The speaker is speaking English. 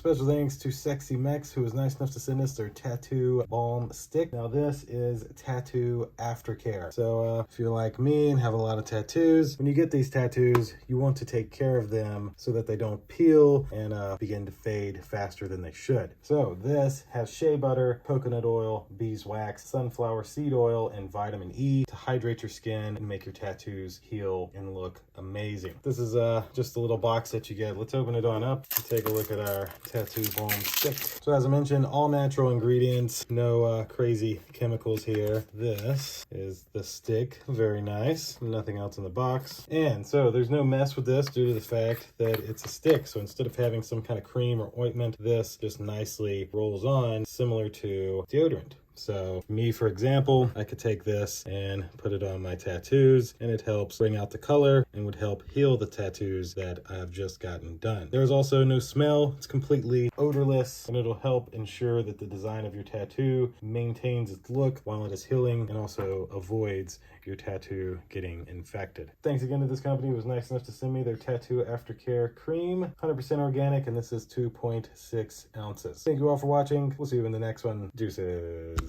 Special thanks to Sexymix, who was nice enough to send us their tattoo balm stick. Now this is tattoo aftercare. So if you're like me and have a lot of tattoos, when you get these tattoos, you want to take care of them so that they don't peel and begin to fade faster than they should. So this has shea butter, coconut oil, beeswax, sunflower seed oil, and vitamin E to hydrate your skin and make your tattoos heal and look amazing. This is just a little box that you get. Let's open it on up and take a look at our tattoo balm stick. So as I mentioned, all natural ingredients, no crazy chemicals here. This is the stick, very nice. Nothing else in the box. And so there's no mess with this due to the fact that it's a stick. So instead of having some kind of cream or ointment, this just nicely rolls on, similar to deodorant. So me, for example, I could take this and put it on my tattoos, and it helps bring out the color and would help heal the tattoos that I've just gotten done. There's also no smell. It's completely odorless, and it'll help ensure that the design of your tattoo maintains its look while it is healing and also avoids your tattoo getting infected. Thanks again to this company who was nice enough to send me their tattoo aftercare cream, 100% organic, and this is 2.6 ounces. Thank you all for watching. We'll see you in the next one. Deuces.